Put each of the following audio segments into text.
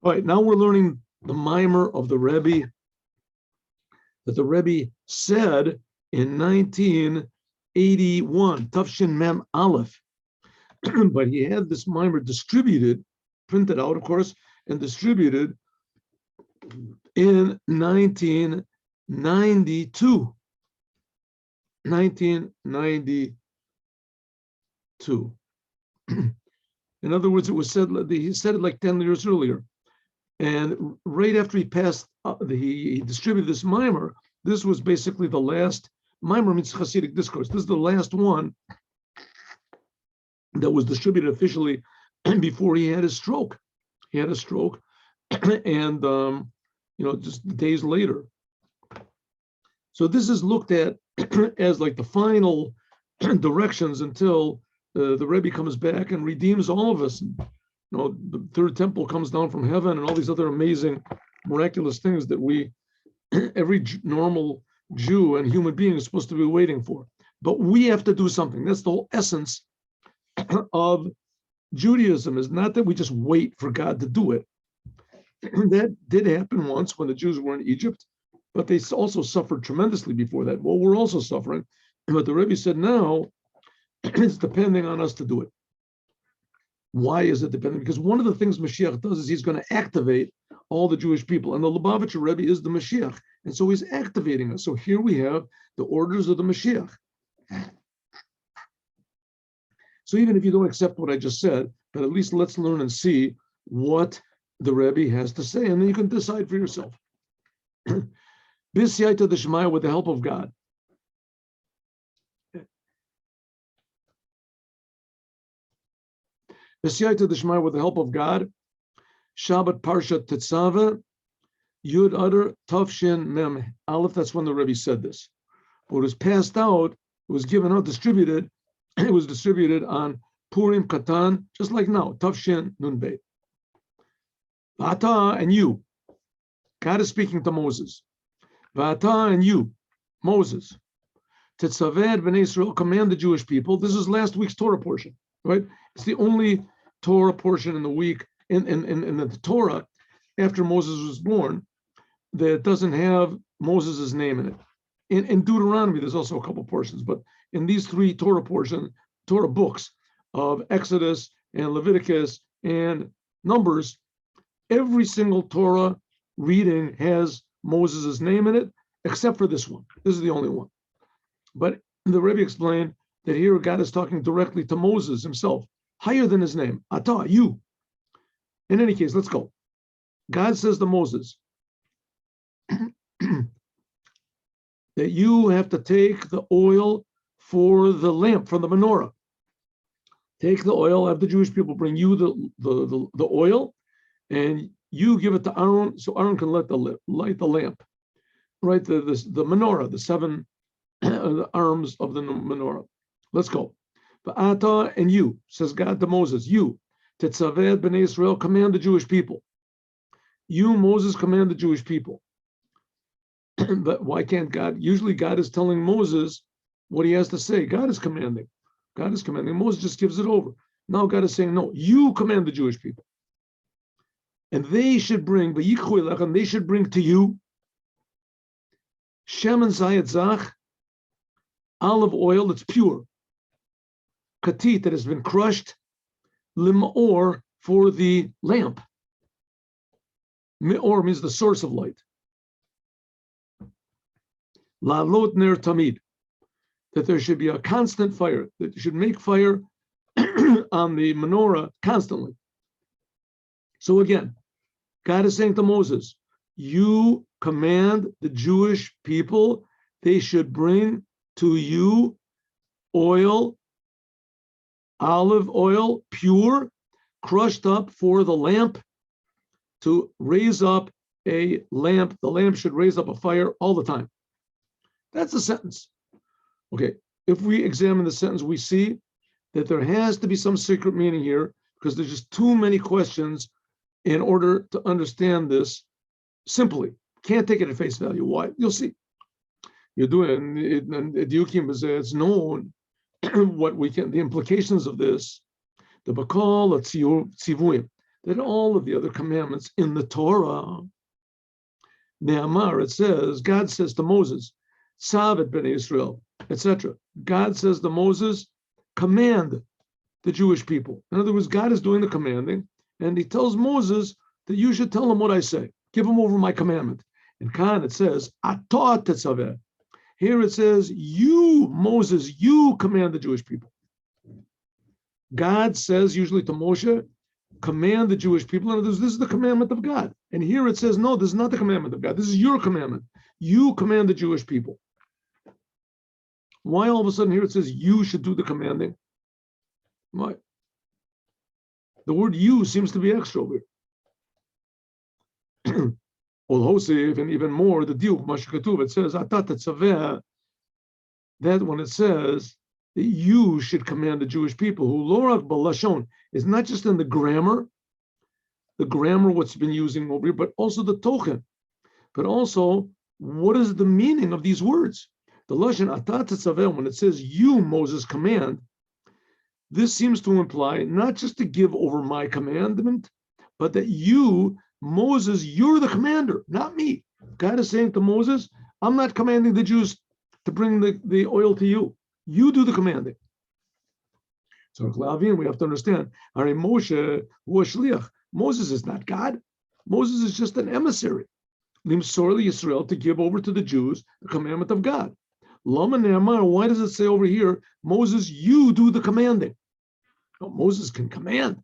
All right, now we're learning the Mimor of the Rebbe that the Rebbe said in 1981, Tafshin Mem Aleph. But he had this Mimor distributed, printed out, of course, and distributed in 1992. 1992. In other words, it was said, he said it like 10 years earlier. And right after he passed, he distributed this Mimor. This was basically the last, Mimor means Hasidic discourse. This is the last one that was distributed officially before he had his stroke. He had a stroke, and just days later. So this is looked at as like the final directions until the Rebbe comes back and redeems all of us. The third temple comes down from heaven, and all these other amazing, miraculous things that every normal Jew and human being is supposed to be waiting for. But we have to do something. That's the whole essence of Judaism, is not that we just wait for God to do it. That did happen once when the Jews were in Egypt, but they also suffered tremendously before that. Well, we're also suffering. But the Rebbe said, now it's depending on us to do it. Why is it dependent? Because one of the things Moshiach does is he's going to activate all the Jewish people. And the Lubavitcher Rebbe is the Moshiach. And so he's activating us. So here we have the orders of the Moshiach. So even if you don't accept what I just said, but at least let's learn and see what the Rebbe has to say. And then you can decide for yourself. B'siyata d'shmaya, with the help of God. B'siyata d'shmaya, with the help of God. Shabbat Parsha Tzave, Yud Adar Tafshin Mem Aleph. That's when the Rebbe said this. But it was passed out, it was given out, distributed. It was distributed on Purim Katan, just like now, Tafshin Nun Beit. V'ata, and you. God is speaking to Moses. V'ata, and you, Moses. Tetzaved Bnei Israel, command the Jewish people. This is last week's Torah portion, right? It's the only Torah portion in the week, in the Torah, after Moses was born, that doesn't have Moses' name in it. In Deuteronomy, there's also a couple portions, but in these three Torah books of Exodus and Leviticus and Numbers, every single Torah reading has Moses' name in it, except for this one. This is the only one. But the Rebbe explained that here God is talking directly to Moses himself, higher than his name. Ata, you. In any case, let's go. God says to Moses that you have to take the oil for the lamp, from the menorah. Take the oil, have the Jewish people bring you the oil, and you give it to Aaron, so Aaron can light the lamp, right? The menorah, the seven arms of the menorah. Let's go. Ata, and you, says God to Moses, you, Tetzaved Bnei Israel, command the Jewish people. You, Moses, command the Jewish people. But why can't God? Usually God is telling Moses what he has to say. God is commanding. God is commanding. Moses just gives it over. Now God is saying, no, you command the Jewish people. And they should bring, and they should bring to you Shemen Zayat Zach, olive oil that's pure, Katit that has been crushed, Limor for the lamp. Mimor means the source of light. La'alot ner tamid, that there should be a constant fire, that you should make fire on the menorah constantly. So again, God is saying to Moses, you command the Jewish people, they should bring to you oil, olive oil, pure, crushed up for the lamp, to raise up a lamp. The lamp should raise up a fire all the time. That's the sentence. Okay, if we examine the sentence, we see that there has to be some secret meaning here, because there's just too many questions in order to understand this simply. Can't take it at face value. Why? You'll see. You're doing it, and Yukim is, it's known what we can, the implications of this, the Bakal, the Tzivuim, that all of the other commandments in the Torah, Ne'amar, it says, God says to Moses, Tzave et Bnei Israel, etc. God says to Moses, command the Jewish people. In other words, God is doing the commanding, and he tells Moses that you should tell him what I say. Give him over my commandment. In Khan, it says, Atah tetzaveh. Here it says, you, Moses, you command the Jewish people. God says usually to Moshe, command the Jewish people. In other words, this is the commandment of God. And here it says, no, this is not the commandment of God. This is your commandment. You command the Jewish people. Why all of a sudden here it says you should do the commanding? Why? The word you seems to be extra over here. And even more, the diuk, Mashkatuv, it says, Atat tzaveh, that when it says that you should command the Jewish people, who lorak balashon, is not just in the grammar what's been using over here, but also the tochen. But also, what is the meaning of these words? The lashon Atat tzaveh, when it says you, Moses, command, this seems to imply not just to give over my commandment, but that you, Moses, you're the commander, not me. God is saying to Moses, I'm not commanding the Jews to bring the oil to you. You do the commanding. So we have to understand, Moshe was shliach. Moses is not God. Moses is just an emissary. Limsor Yisrael, to give over to the Jews the commandment of God. Lama Ne'amar, why does it say over here, Moses, you do the commanding? No, Moses can command.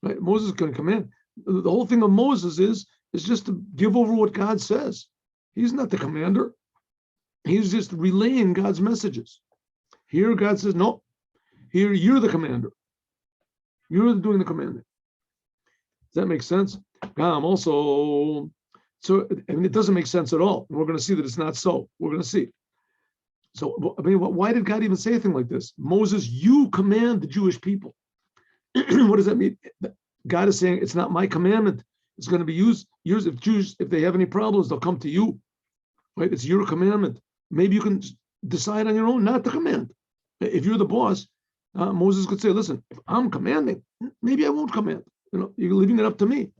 Right? Moses can command. The whole thing of Moses is just to give over what God says. He's not the commander. He's just relaying God's messages. Here God says, no, here you're the commander. You're doing the commanding. Does that make sense? Also, so I mean, it doesn't make sense at all. And we're going to see that it's not so. We're going to see. So, I mean, why did God even say a thing like this? Moses, you command the Jewish people. What does that mean? God is saying it's not my commandment. It's going to be yours. If Jews, if they have any problems, they'll come to you. Right? It's your commandment. Maybe you can decide on your own not to command. If you're the boss, Moses could say, listen, if I'm commanding, maybe I won't command. You're leaving it up to me.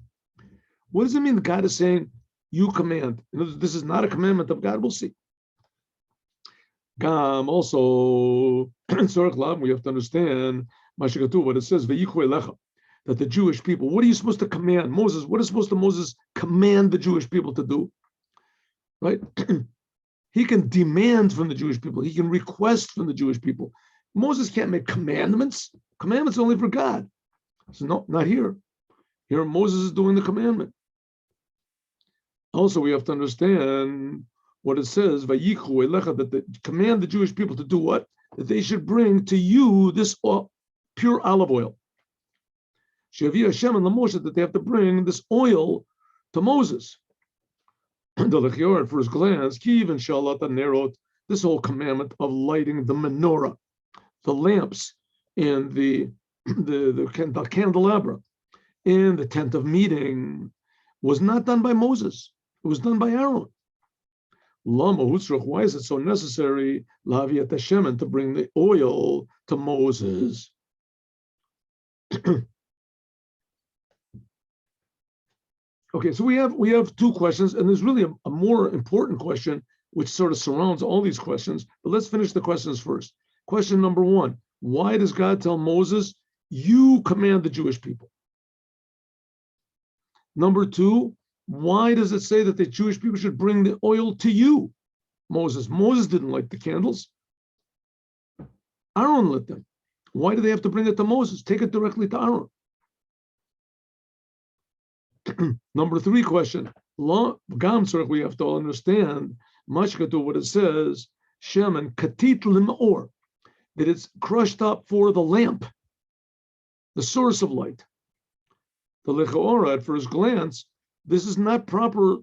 What does it mean that God is saying you command? This is not a commandment of God. We'll see. Also, we have to understand what it says, that the Jewish people, what are you supposed to command? Moses, what is supposed to Moses command the Jewish people to do? Right? He can demand from the Jewish people. He can request from the Jewish people. Moses can't make commandments. Commandments only for God. So no, not here. Here Moses is doing the commandment. Also, we have to understand what it says, Vayikhu elecha, that they command the Jewish people to do what? That they should bring to you this pure olive oil. Shavi Hashem and the Moshe, that they have to bring this oil to Moses. At first glance, Kiv and Shalat and Nerot, this whole commandment of lighting the menorah, the lamps, and the candelabra, and the tent of meeting was not done by Moses. It was done by Aaron. Lama Hutzrach, why is it so necessary, Laviat Hashem, to bring the oil to Moses? Okay, so we have two questions, and there's really a more important question which sort of surrounds all these questions. But let's finish the questions first. Question number one: why does God tell Moses, "You command the Jewish people"? Number two: why does it say that the Jewish people should bring the oil to you, Moses? Moses didn't light the candles. Aaron lit them. Why do they have to bring it to Moses? Take it directly to Aaron. Number three question. We have to understand what it says, Shemen katit limor, that it's crushed up for the lamp, the source of light. The lechaora, at first glance, this is not proper.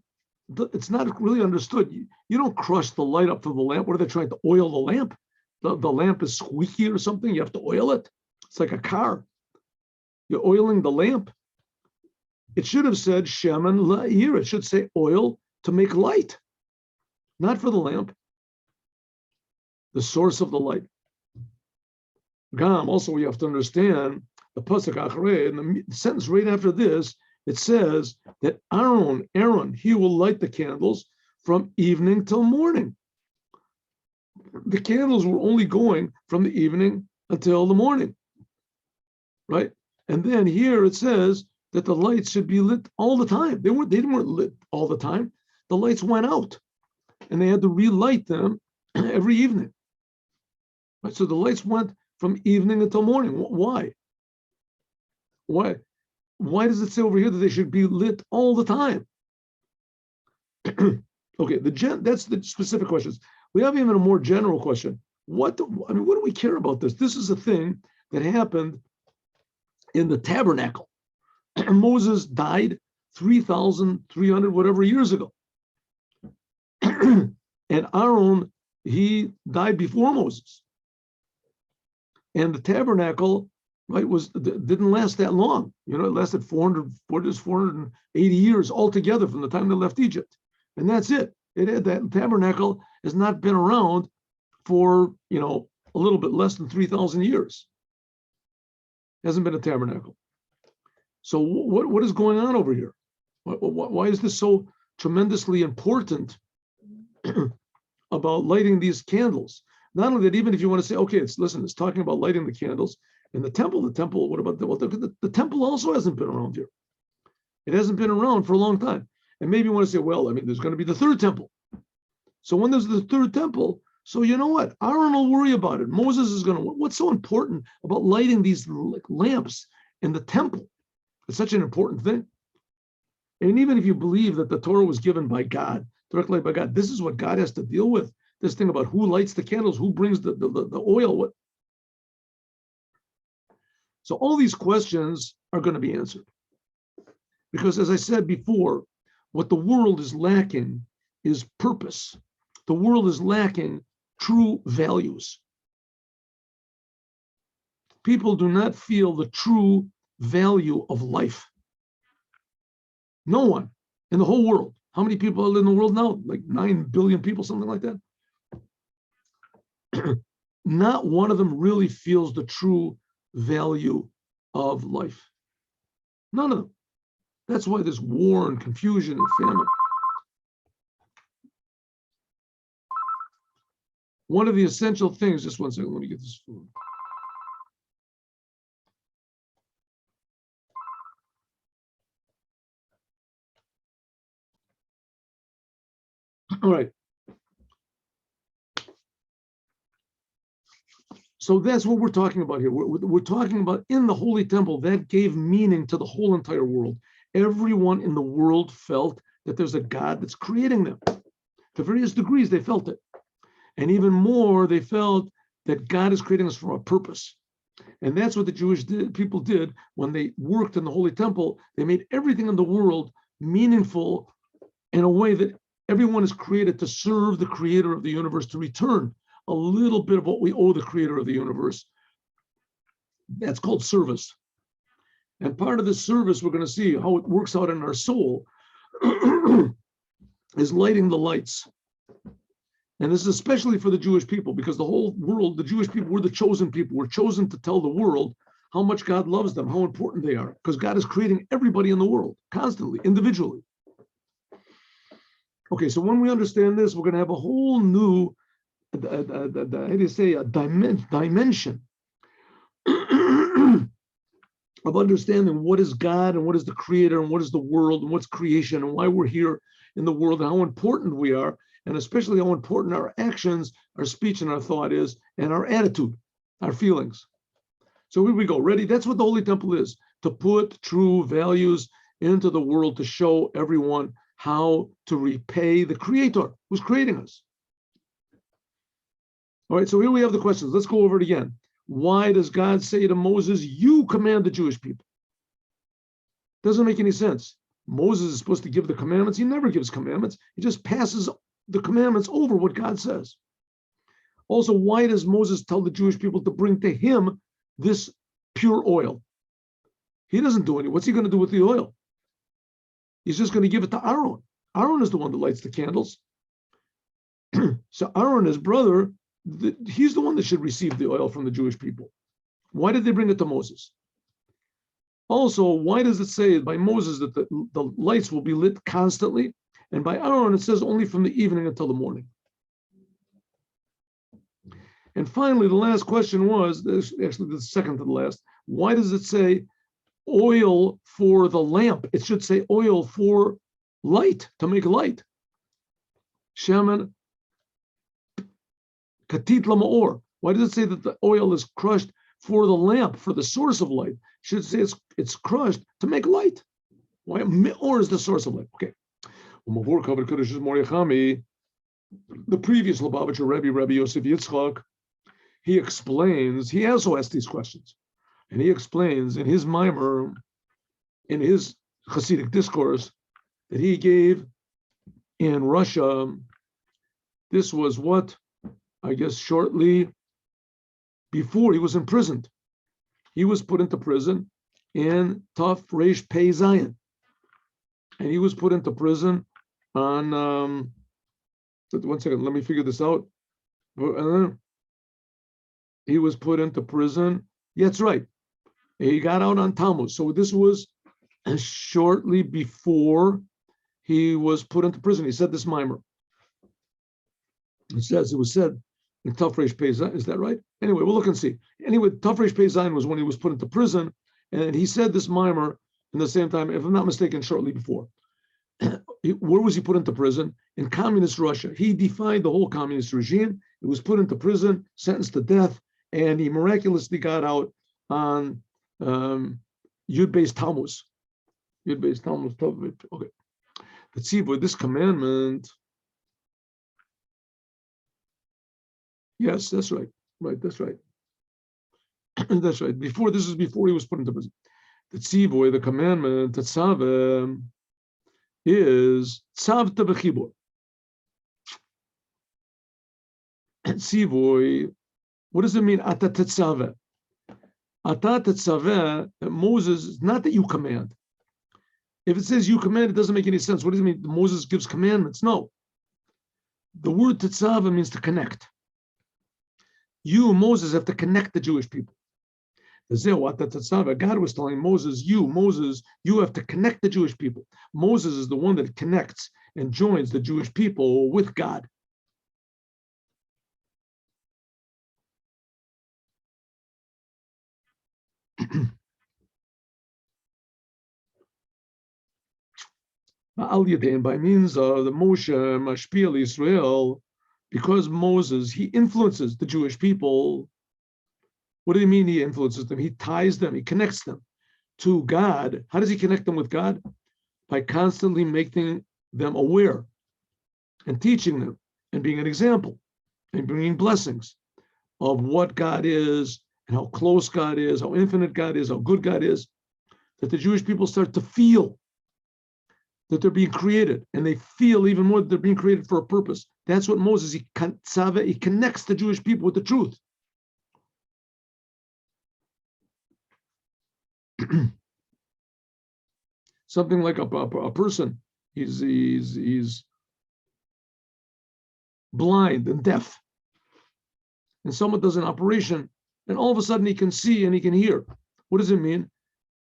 It's not really understood. You don't crush the light up for the lamp. What are they trying to oil the lamp? The lamp is squeaky or something. You have to oil it. It's like a car. You're oiling the lamp. It should have said shemen la'ir. It should say oil to make light, not for the lamp. The source of the light. Also, we have to understand the pasuk acharei, and the sentence right after this, it says that Aaron, he will light the candles from evening till morning. The candles were only going from the evening until the morning, right? And then here it says that the lights should be lit all the time. They weren't lit all the time. The lights went out, and they had to relight them every evening. Right? So the lights went from evening until morning. Why? Why? Why does it say over here that they should be lit all the time? Okay, that's the specific questions. We have even a more general question. What do we care about this? This is a thing that happened in the tabernacle. Moses died 3,300 whatever years ago. And Aaron, he died before Moses. And the tabernacle, right, didn't last that long. It lasted 480 years altogether from the time they left Egypt. And that's it. That tabernacle has not been around for, a little bit less than 3,000 years. Hasn't been a tabernacle. So what is going on over here? Why is this so tremendously important about lighting these candles? Not only that, even if you want to say, okay, it's talking about lighting the candles in the temple. What about the temple also hasn't been around here. It hasn't been around for a long time. And maybe you want to say, well, there's going to be the third temple. So when there's the third temple, so you know what? Aaron will worry about it. Moses is going to. What's so important about lighting these lamps in the temple? It's such an important thing. And even if you believe that the Torah was given by God, directly by God, this is what God has to deal with. This thing about who lights the candles, who brings the oil. What? So all these questions are going to be answered. Because as I said before, what the world is lacking is purpose. The world is lacking true values. People do not feel the true value of life. No one in the whole world. How many people are in the world now? Like 9 billion people, something like that. Not one of them really feels the true value of life. None of them. That's why there's war and confusion and famine. One of the essential things, just one second, let me get this food. All right. So that's what we're talking about here. We're talking about in the Holy Temple that gave meaning to the whole entire world. Everyone in the world felt that there's a God that's creating them. To various degrees, they felt it. And even more, they felt that God is creating us for a purpose. And that's what the Jewish people did when they worked in the Holy Temple. They made everything in the world meaningful in a way that everyone is created to serve the creator of the universe, to return a little bit of what we owe the creator of the universe. That's called service. And part of this service, we're going to see how it works out in our soul, is lighting the lights. And this is especially for the Jewish people, because the whole world, the Jewish people were the chosen people. We're chosen to tell the world how much God loves them, how important they are, because God is creating everybody in the world, constantly, individually. Okay, so when we understand this, we're going to have a whole new, dimension of understanding what is God and what is the creator and what is the world and what's creation and why we're here in the world and how important we are, and especially how important our actions, our speech and our thought is, and our attitude, our feelings. So here we go. Ready? That's what the Holy Temple is, to put true values into the world, to show everyone how to repay the creator who's creating us. All right, so here we have the questions. Let's go over it again. Why does God say to Moses, you command the Jewish people? Doesn't make any sense. Moses is supposed to give the commandments. He never gives commandments. He just passes the commandments over what God says. Also, why does Moses tell the Jewish people to bring to him this pure oil? He doesn't do anything. What's he going to do with the oil? He's just going to give it to Aaron. Aaron is the one that lights the candles. So Aaron, his brother, he's the one that should receive the oil from the Jewish people. Why did they bring it to Moses? Also, why does it say by Moses that the lights will be lit constantly? And by Aaron, it says only from the evening until the morning. And finally, the last question was, actually the second to the last, why does it say oil for the lamp? It should say oil for light, to make light. Shemen katit lamaor. Why does it say that the oil is crushed for the lamp, for the source of light? It should say it's crushed to make light. Why? Mimor is the source of light. Okay. The previous Lubavitcher Rebbe Yosef Yitzchak, he explains, he also asked these questions. And he explains in his Mimor, in his Hasidic discourse that he gave in Russia, this was what, I guess, shortly before he was imprisoned. He was put into prison in Taf Reish Pei Zayin. And he was put into prison on, 1 second, let me figure this out. He was put into prison. Yeah, that's right. He got out on Tammuz. So this was shortly before he was put into prison. He said this Mimor. It was said in Taf Reish Pei Zayin. Is that right? Anyway, we'll look and see. Anyway, Taf Reish Pei Zayin was when he was put into prison, and he said this Mimor in the same time, if I'm not mistaken, shortly before. Where was he put into prison? In communist Russia. He defied the whole communist regime. He was put into prison, sentenced to death, and he miraculously got out on Yud Beis Tammuz. Yud Beis Tammuz. Okay. The Tzave, this commandment. Yes, that's right. Right, that's right. That's right. This is before he was put into prison. The Tzave, the commandment, the Tzave, is Tzavta b'chibur. Tzivoy, what does it mean? Ata tetzaveh. Ata tetzaveh, Moses, not that you command. If it says you command, it doesn't make any sense. What does it mean? Moses gives commandments? No. The word tetzaveh means to connect. You, Moses, have to connect the Jewish people. God was telling Moses, Moses, you have to connect the Jewish people. Moses is the one that connects and joins the Jewish people with God. By means of the Moshe Mashpil Israel, because Moses, he influences the Jewish people. What do you mean he influences them? He ties them, he connects them to God. How does he connect them with God? By constantly making them aware and teaching them and being an example and bringing blessings of what God is and how close God is, how infinite God is, how good God is, that the Jewish people start to feel that they're being created, and they feel even more that they're being created for a purpose. That's what Moses, he connects the Jewish people with the truth. Something like a person, he's blind and deaf, and someone does an operation, and all of a sudden he can see and he can hear. What does it mean?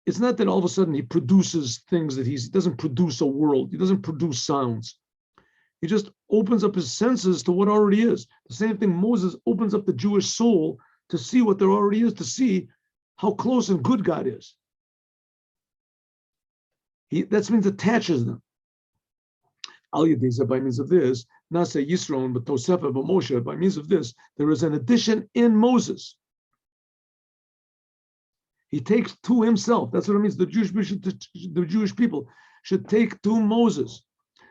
It's not that all of a sudden he produces things that he doesn't produce a world. He doesn't produce sounds. He just opens up his senses to what already is. The same thing, Moses opens up the Jewish soul to see what there already is, to see how close and good God is. That means attaches them. Al Yadisa, by means of this, Nasa Yisron, but Tosefa, but Moshe, by means of this, there is an addition in Moses. He takes to himself. That's what it means. The Jewish people should take to Moses.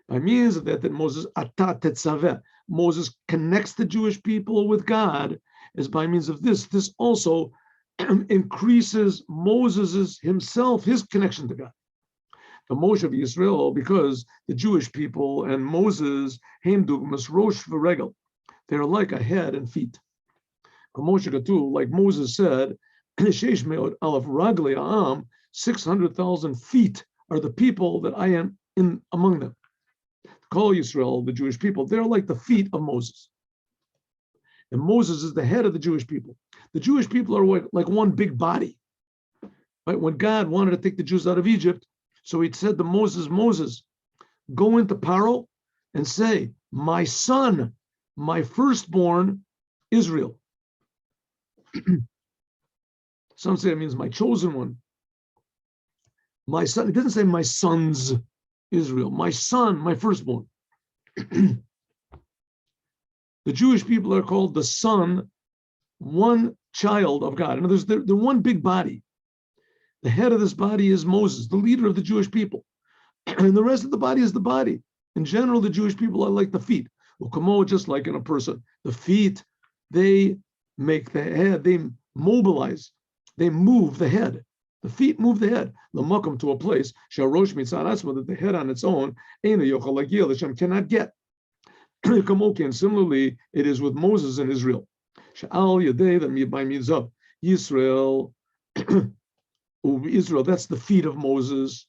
By means of that Moses Ata Tetzaveh, Moses connects the Jewish people with God, is by means of this. This also increases Moses himself, his connection to God. The Moshe of Israel, because the Jewish people and Moses, Hem Dugmas Rosh V'Regel, they're like a head and feet. Moshe Katu, like Moses said, 600,000 feet are the people that I am in among them. Call Yisrael, the Jewish people, they're like the feet of Moses. And Moses is the head of the Jewish people. The Jewish people are like one big body. Right? When God wanted to take the Jews out of Egypt, so he said to Moses, Moses, go into Paro and say, my son, my firstborn, Israel. Some say it means my chosen one. My son, it doesn't say my sons, Israel. My son, my firstborn. The Jewish people are called the son, one child of God. In other words, they're one big body. The head of this body is Moses, the leader of the Jewish people. And the rest of the body is the body. In general, the Jewish people are like the feet. Well, just like in a person, the feet, they make the head, they mobilize, they move the head. The feet move the head. L'makom, to a place, she'arosh mitzad atzma, that the head on its own, eina yochel lagil, Hashem cannot get. And similarly, it is with Moses and Israel. She'al yadei, that by means of Israel, Israel, that's the feet of Moses.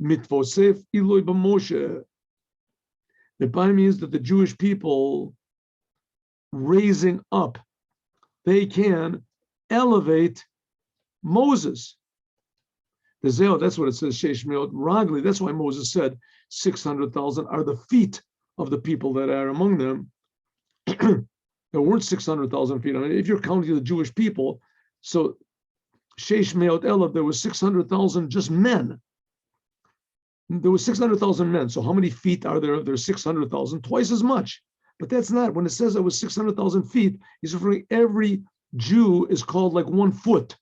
Mitvosef Eloi b'Moshe. That by means that the Jewish people raising up, they can elevate Moses. The Zeo, that's what it says, Sheish Meot Ragli. That's why Moses said 600,000 are the feet of the people that are among them. There weren't 600,000 feet. I mean, if you're counting the Jewish people, so Sheish Meot Elav, there was 600,000 just men. There was 600,000 men. So how many feet are there? There's 600,000, twice as much. But that's not, when it says it was 600,000 feet, he's referring every Jew is called like 1 foot,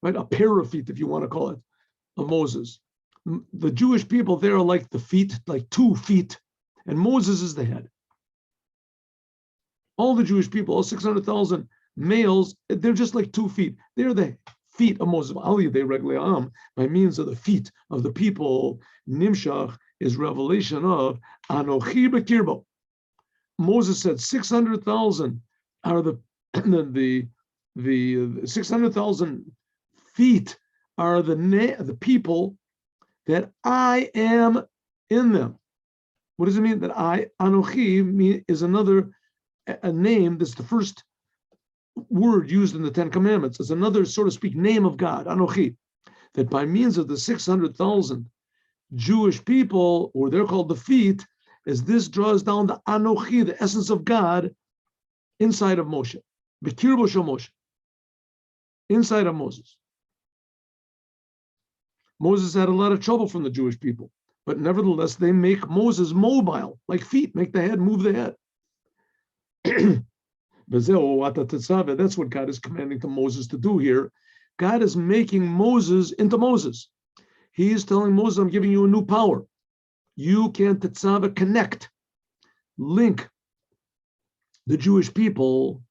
right? A pair of feet, if you want to call it, of Moses. The Jewish people, they are like the feet, like 2 feet, and Moses is the head. All the Jewish people, all 600,000 males, they're just like 2 feet. They're the feet of Moses. By means of the feet of the people, Nimshach is revelation of Anochi Bekirbo. Moses said 600,000 are the 600,000 feet are the people that I am in them. What does it mean that Anochi is another a name? That's the first word used in the 10 Commandments. It's another, so to speak, name of God, Anochi. That by means of the 600,000 Jewish people, or they're called the feet, as this draws down the Anochi, the essence of God, inside of Moshe. Bekirbo shel Moshe. Inside of Moses. Moses had a lot of trouble from the Jewish people, but nevertheless, they make Moses mobile, like feet, make the head move the head. That's what God is commanding to Moses to do here. God is making Moses into Moses. He is telling Moses, I'm giving you a new power. You can Tzave connect, link the Jewish people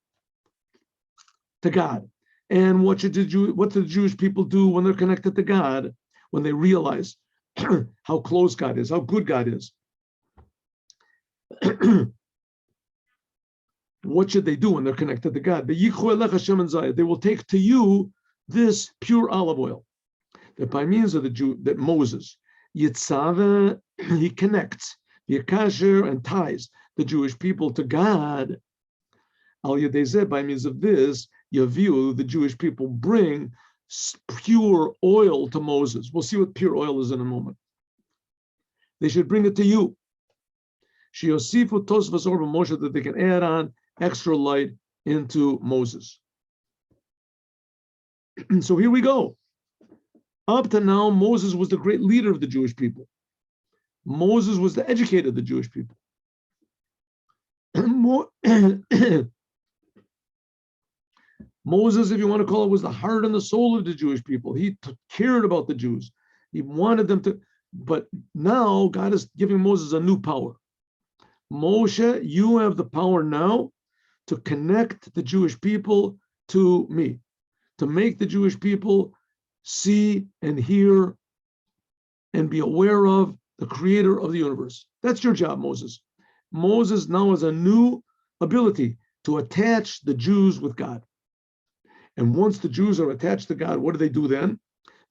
to God. And what do the Jewish people do when they're connected to God? When they realize how close God is, how good God is. What should they do when they're connected to God? They will take to you this pure olive oil. That by means of that Moses, Tzave, he connects, Yakasher, and ties the Jewish people to God. Al Yadezeh, by means of this, Yaviu, the Jewish people bring pure oil to Moses. We'll see what pure oil is in a moment. They should bring it to you. Shiosifu Tosvas Orba Moshe, that they can add on extra light into Moses. So here we go. Up to now, Moses was the great leader of the Jewish people. Moses was the educator of the Jewish people. Moses, if you want to call it, was the heart and the soul of the Jewish people. He cared about the Jews. He wanted them to, but now God is giving Moses a new power. Moshe, you have the power now to connect the Jewish people to me, to make the Jewish people see and hear and be aware of the creator of the universe. That's your job, Moses. Moses now has a new ability to attach the Jews with God. And once the Jews are attached to God, what do then?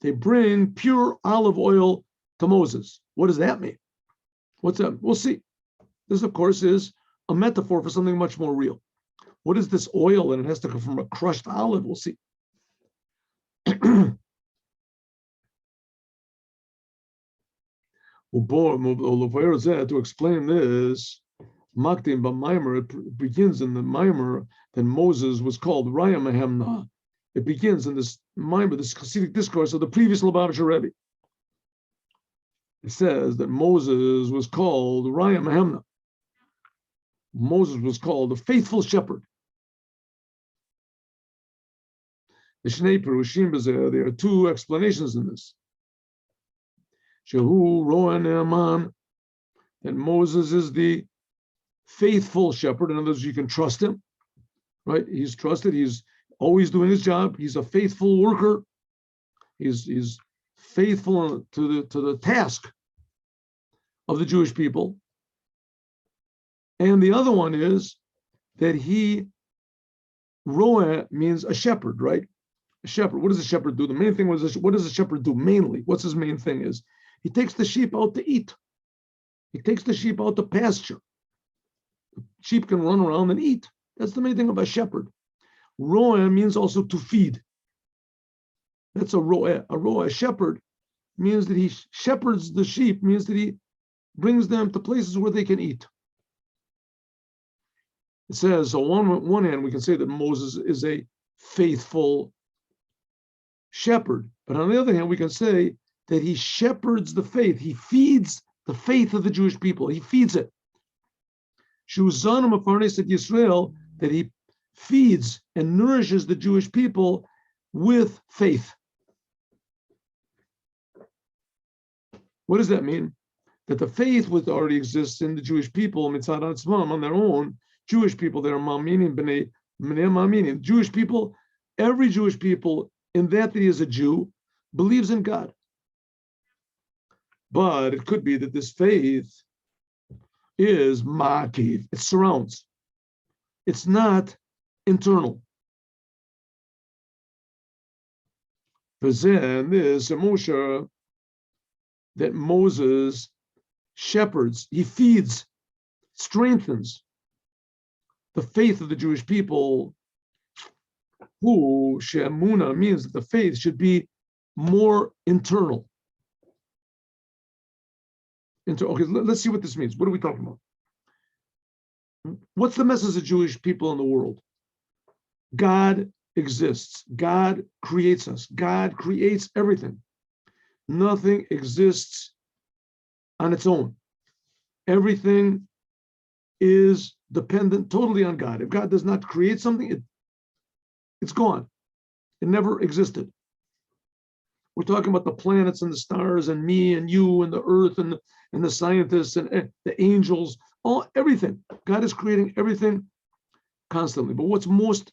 They bring pure olive oil to Moses. What does that mean? What's that? We'll see. This, of course, is a metaphor for something much more real. What is this oil? And it has to come from a crushed olive. We'll see. To explain this, Maktim B'Maimer, it begins in the Maimer that Moses was called Raya Mehemna. It begins in this Maimer, this Hasidic discourse of the previous Lubavitcher Rebbe. It says that Moses was called Raya Mehemna. Moses was called the faithful shepherd. The Shnei Perushim B'Zeh, there are two explanations in this. Shehu Roa Ne'aman, that Moses is the faithful shepherd. In other words, you can trust him, right? He's trusted. He's always doing his job. He's a faithful worker. He's faithful to the task of the Jewish people. And the other one is that Roa means a shepherd, right? A shepherd. What does a shepherd do? The main thing was, what does a shepherd do mainly? What's his main thing is? He takes the sheep out to eat. He takes the sheep out to pasture. Sheep can run around and eat. That's the main thing of a shepherd. Roa means also to feed. That's a roa. A roa, a shepherd, means that he shepherds the sheep, means that he brings them to places where they can eat. It says, so on one hand, we can say that Moses is a faithful shepherd. But on the other hand, we can say that he shepherds the faith. He feeds the faith of the Jewish people. He feeds it. Shuzanam Afarnes at Yisrael, that he feeds and nourishes the Jewish people with faith. What does that mean? That the faith which already exists in the Jewish people, mitzad atzmam, on their own, Jewish people, they are ma'aminim b'nei ma'aminim. Jewish people, every Jewish people, in that he is a Jew, believes in God. But it could be that this faith is ma'akiv. It surrounds. It's not internal. And this Moshe, that Moses shepherds, he feeds, strengthens the faith of the Jewish people, who Shemuna means that the faith should be more internal. Okay, let's see what this means. What are we talking about? What's the message of Jewish people in the world? God exists. God creates us. God creates everything. Nothing exists on its own. Everything is dependent totally on God. If God does not create something, it's gone. It never existed. We're talking about the planets and the stars and me and you and the earth and the scientists and the angels, everything. God is creating everything constantly. But what's most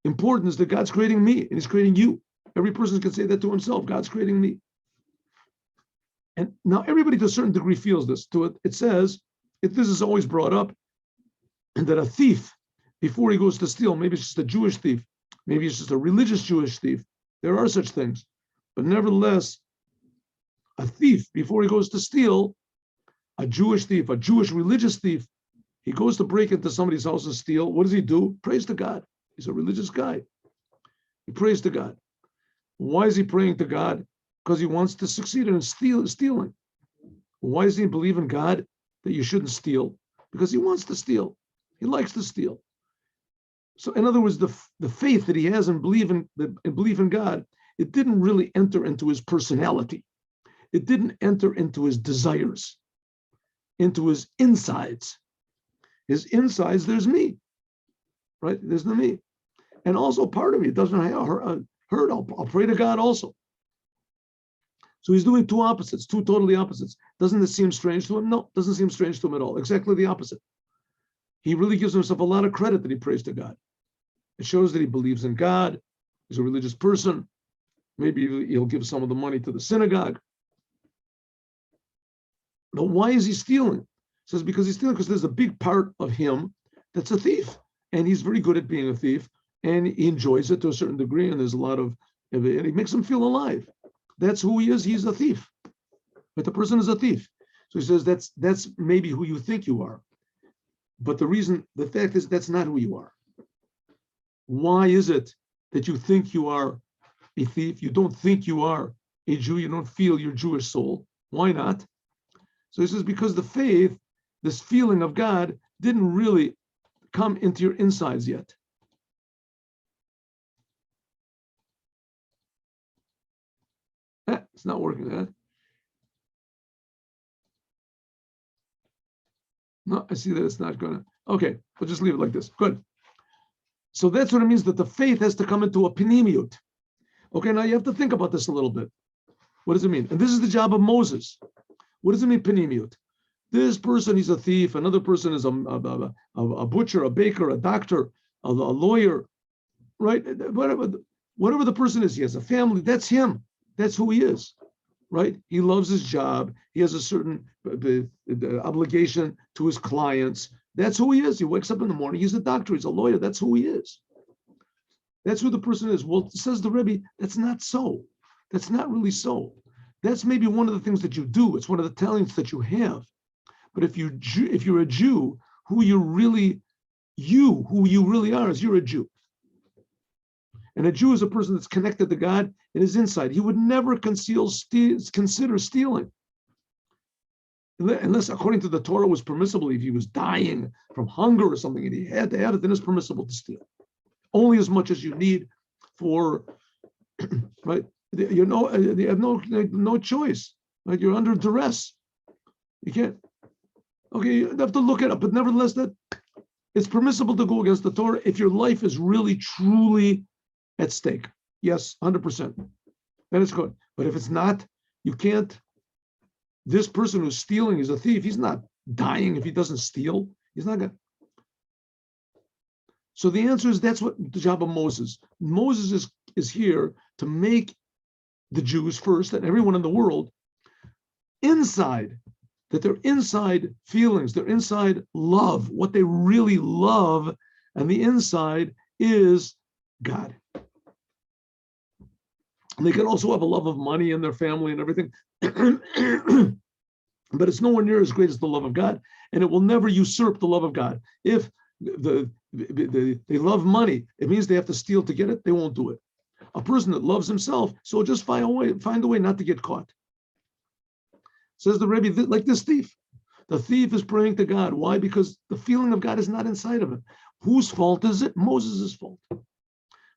important is that God's creating me and he's creating you. Every person can say that to himself. God's creating me. And now everybody to a certain degree feels this. It says, this is always brought up, and that a thief, before he goes to steal, maybe it's just a Jewish thief, maybe it's just a religious Jewish thief. There are such things. But nevertheless, a thief, before he goes to steal, a Jewish thief, a Jewish religious thief, he goes to break into somebody's house and steal. What does he do? Prays to God. He's a religious guy. He prays to God. Why is he praying to God? Because he wants to succeed in stealing. Why does he believe in God that you shouldn't steal? Because he wants to steal. He likes to steal. So in other words, the faith that he has in belief in God, it didn't really enter into his personality. It didn't enter into his desires, into his insides. His insides, there's me, right? There's the me. And also part of me, it doesn't hurt. I'll pray to God also. So he's doing two opposites, two totally opposites. Doesn't this seem strange to him? No, doesn't seem strange to him at all. Exactly the opposite. He really gives himself a lot of credit that he prays to God. It shows that he believes in God. He's a religious person. Maybe he'll give some of the money to the synagogue. But why is he stealing? He says because he's stealing because there's a big part of him that's a thief. And he's very good at being a thief. And he enjoys it to a certain degree. And there's a lot of, and it makes him feel alive. That's who he is. He's a thief. But the person is a thief. So he says that's maybe who you think you are. But the fact is that's not who you are. Why is it that you think you are a thief? You don't think you are a Jew. You don't feel your Jewish soul. Why not? So he says, because the faith, this feeling of God, didn't really come into your insides yet. It's not working, huh? No, I see that it's not gonna. Okay, we'll just leave it like this. Good. So that's what it means, that the faith has to come into a panemiut. Okay, now you have to think about this a little bit. What does it mean? And this is the job of Moses. What does it mean, panemiut? This person, he's a thief. Another person is a butcher, a baker, a doctor, a lawyer, right? Whatever the person is, he has a family. That's him. That's who he is, right? He loves his job. He has a certain obligation to his clients. That's who he is. He wakes up in the morning. He's a doctor. He's a lawyer. That's who he is. That's who the person is. Well, says the Rebbe, that's not so. That's not really so. That's maybe one of the things that you do. It's one of the talents that you have. But if you're a Jew, who you really are, is you're a Jew. And a Jew is a person that's connected to God in his inside. He would never consider stealing. Unless, according to the Torah, was permissible. If he was dying from hunger or something and he had to have it, then it's permissible to steal. Only as much as you need for, right? You have no choice. Right? You're under duress. You can't. Okay, you have to look it up, but nevertheless, that it's permissible to go against the Torah if your life is really, truly at stake. Yes, 100%. Then it's good. But if it's not, you can't. This person who's stealing is a thief. He's not dying if he doesn't steal. He's not going to. So the answer is, that's what the job of Moses. Moses is here to make the Jews first and everyone in the world inside, that their inside feelings, their inside love, what they really love, and the inside is God. And they can also have a love of money and their family and everything, but it's nowhere near as great as the love of God, and it will never usurp the love of God. If they love money, it means they have to steal to get it, they won't do it. A person that loves himself, so just find a way not to get caught. Says the Rebbe, like this thief. The thief is praying to God. Why? Because the feeling of God is not inside of him. Whose fault is it? Moses' fault.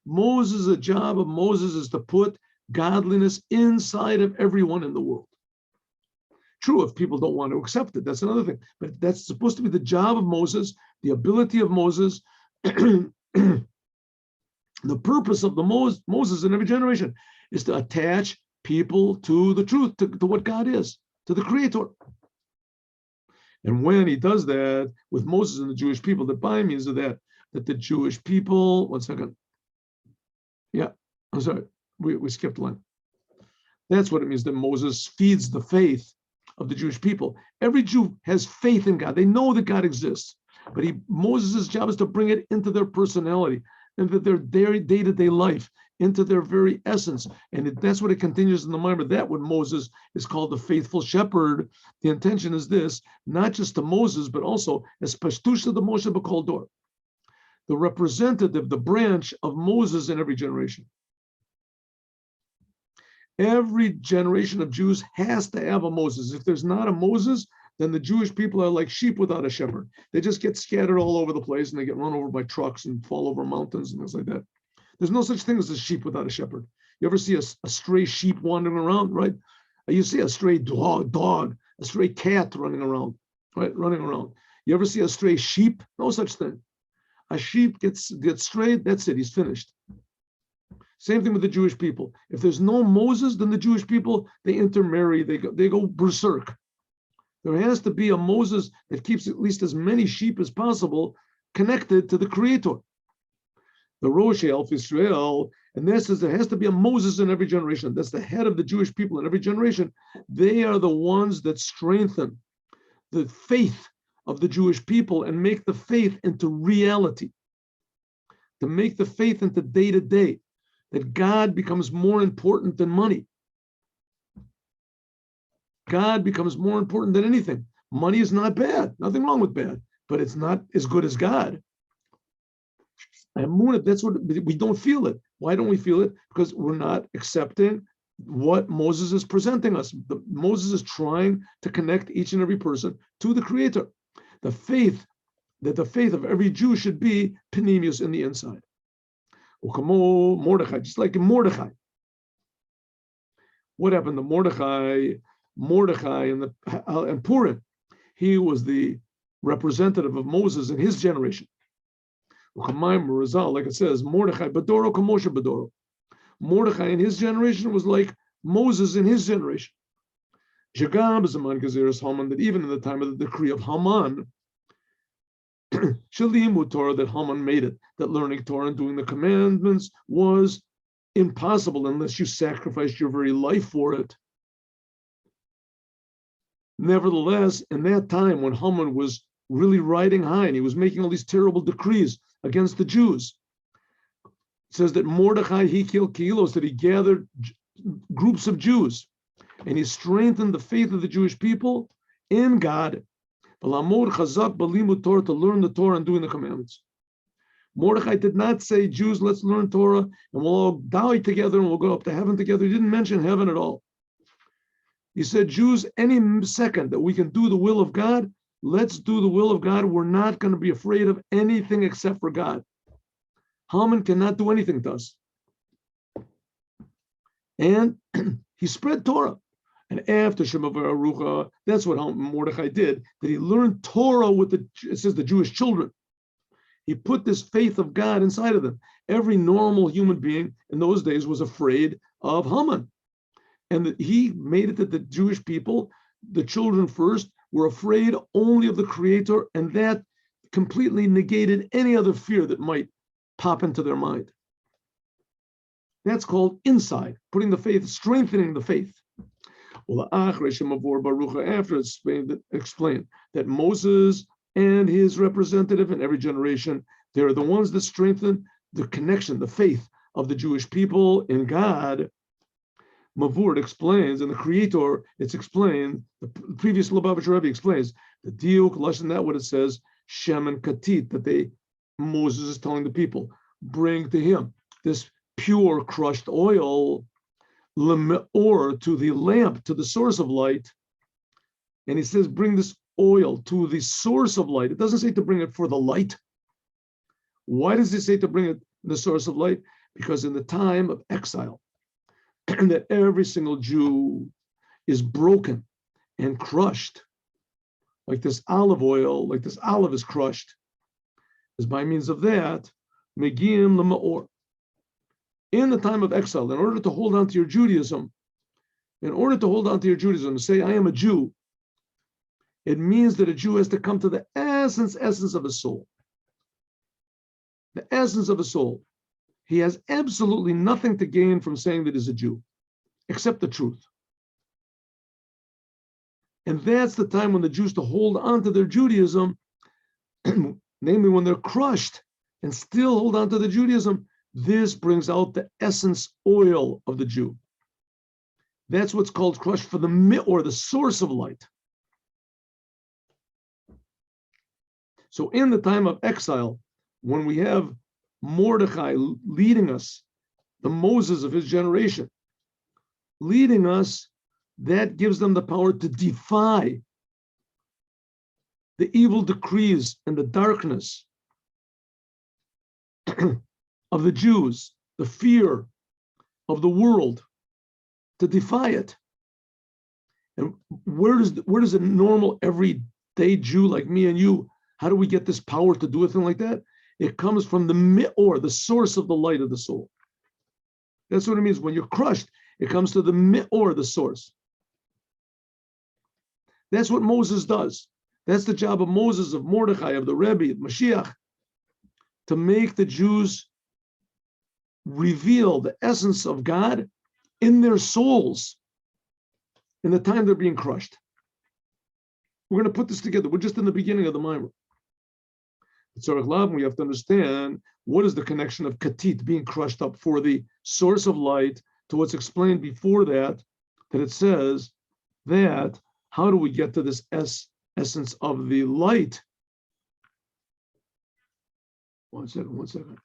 The job of Moses is to put godliness inside of everyone in the world. True, if people don't want to accept it, that's another thing. But that's supposed to be the job of Moses, the ability of Moses, the purpose of the Moses in every generation is to attach people to the truth, to what God is, to the Creator. And when he does that with Moses and the Jewish people, the by means of that the Jewish people, one second. Yeah, I'm sorry, we skipped one. That's what it means that Moses feeds the faith of the Jewish people. Every Jew has faith in God. They know that God exists, but Moses' job is to bring it into their personality, into their day-to-day life, into their very essence. And that's what it continues in the Mimor. That when Moses is called the faithful shepherd, the intention is this, not just to Moses, but also as Pashtusha the Moshe B'Kol Dor, the representative, the branch of Moses in every generation. Every generation of Jews has to have a Moses. If there's not a Moses, then the Jewish people are like sheep without a shepherd. They just get scattered all over the place and they get run over by trucks and fall over mountains and things like that. There's no such thing as a sheep without a shepherd. You ever see a stray sheep wandering around, right? You see a stray dog, a stray cat running around, right? Running around. You ever see a stray sheep? No such thing. A sheep gets strayed, that's it, he's finished. Same thing with the Jewish people. If there's no Moses, then the Jewish people, they intermarry, they go berserk. There has to be a Moses that keeps at least as many sheep as possible connected to the Creator. The Rosh Elf Israel, and that says there has to be a Moses in every generation. That's the head of the Jewish people in every generation. They are the ones that strengthen the faith of the Jewish people and make the faith into reality, to make the faith into day-to-day, that God becomes more important than money. God becomes more important than anything. Money is not bad, nothing wrong with bad, but it's not as good as God. And that's what we don't feel it. Why don't we feel it? Because we're not accepting what Moses is presenting us. Moses is trying to connect each and every person to the Creator. The faith of every Jew should be panemius in the inside. Mordechai, just like in Mordechai. What happened to Mordechai? Mordechai and Purim, he was the representative of Moses in his generation. Like it says, Mordechai Badoro Kamosha Badoro. Mordechai in his generation was like Moses in his generation. Jagab is a man Gazeres Haman, that even in the time of the decree of Haman, Shalimu Torah, that Haman made it, that learning Torah and doing the commandments was impossible unless you sacrificed your very life for it. Nevertheless, in that time when Haman was really riding high and he was making all these terrible decrees against the Jews, it says that Mordechai, he killed kilos, that he gathered groups of Jews and he strengthened the faith of the Jewish people in God. To learn the Torah and doing the commandments. Mordechai did not say, Jews, let's learn Torah and we'll all die together and we'll go up to heaven together. He didn't mention heaven at all. He said, Jews, any second that we can do the will of God, let's do the will of God. We're not going to be afraid of anything except for God. Haman cannot do anything to us. And he spread Torah. And after Shema V'Arucha, that's what Mordechai did, that he learned Torah with the Jewish children. He put this faith of God inside of them. Every normal human being in those days was afraid of Haman. And he made it that the Jewish people, the children first, were afraid only of the Creator, and that completely negated any other fear that might pop into their mind. That's called inside, putting the faith, strengthening the faith. Well, after it's explained that Moses and his representative in every generation, they're the ones that strengthen the connection, the faith of the Jewish people in God. Mavur explains, and the Creator, it's explained, the previous Lubavitcher Rebbe explains, the diuk, lashon, that what it says, shem and katit, that Moses is telling the people, bring to him this pure crushed oil, or to the lamp, to the source of light. And he says, bring this oil to the source of light. It doesn't say to bring it for the light. Why does it say to bring it to the source of light? Because in the time of exile, that every single Jew is broken and crushed, like this olive oil, like this olive is crushed, is by means of that, Megim Lema'or. In the time of exile, in order to hold on to your Judaism, and say, I am a Jew, it means that a Jew has to come to the essence of his soul. The essence of his soul. He has absolutely nothing to gain from saying that he's a Jew, except the truth. And that's the time when the Jews to hold on to their Judaism, namely when they're crushed and still hold on to the Judaism, this brings out the essence oil of the Jew. That's what's called crushed for the Mimor, the source of light. So in the time of exile, when we have Mordechai leading us, the Moses of his generation, leading us, that gives them the power to defy the evil decrees and the darkness of the Jews, the fear of the world, to defy it. And where does a normal everyday Jew like me and you, how do we get this power to do a thing like that? It comes from the Mimor, the source of the light of the soul. That's what it means. When you're crushed, it comes to the Mimor, the source. That's what Moses does. That's the job of Moses, of Mordechai, of the Rebbe, of Moshiach, to make the Jews reveal the essence of God in their souls in the time they're being crushed. We're going to put this together. We're just in the beginning of the Mimor. We have to understand what is the connection of katit, being crushed up for the source of light, to what's explained before that it says that how do we get to this essence of the light? One second.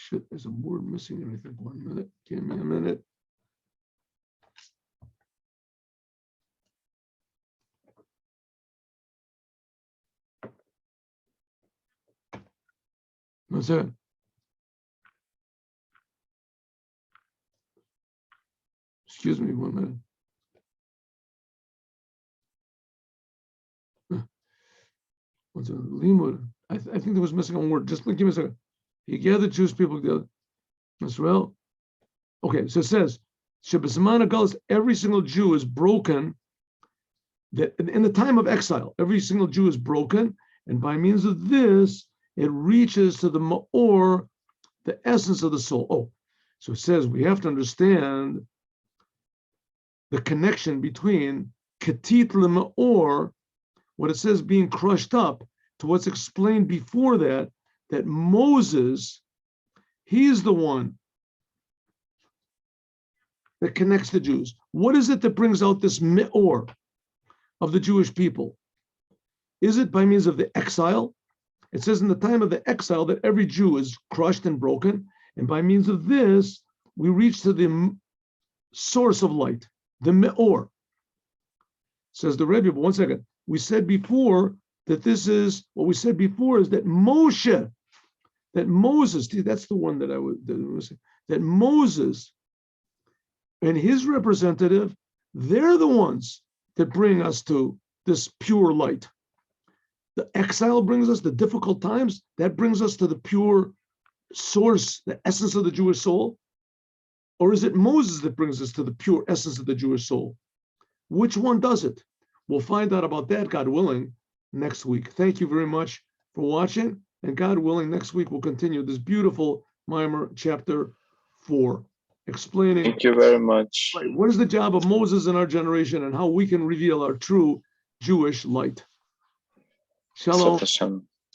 Shit, there's a word missing here. I think 1 minute. Give me a minute. What's that? Excuse me 1 minute. What's it? Limud. I think there was missing a word. Just give me a second. He gathered Jewish people together. Israel. Okay, so it says, Shebesmana Galus, every single Jew is broken. That in the time of exile, every single Jew is broken, and by means of this, it reaches to the Ma'or, the essence of the soul. Oh, so it says we have to understand the connection between Ketit Ma'or, what it says being crushed up, to what's explained before that Moses, he's the one that connects the Jews. What is it that brings out this Me'or of the Jewish people? Is it by means of the exile? It says in the time of the exile that every Jew is crushed and broken, and by means of this, we reach to the source of light, the Me'or. Says the Rebbe, but 1 second. We said before that this is, what we said before is that Moshe, that Moses, that's the one that I would say, that Moses and his representative, they're the ones that bring us to this pure light. The exile brings us the difficult times, that brings us to the pure source, the essence of the Jewish soul? Or is it Moses that brings us to the pure essence of the Jewish soul? Which one does it? We'll find out about that, God willing, next week. Thank you very much for watching, and God willing, next week we'll continue this beautiful Mimor chapter 4, explaining. Thank you very much. Right, what is the job of Moses in our generation and how we can reveal our true Jewish light. Shalom.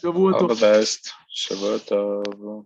All the best. Shavua Tov.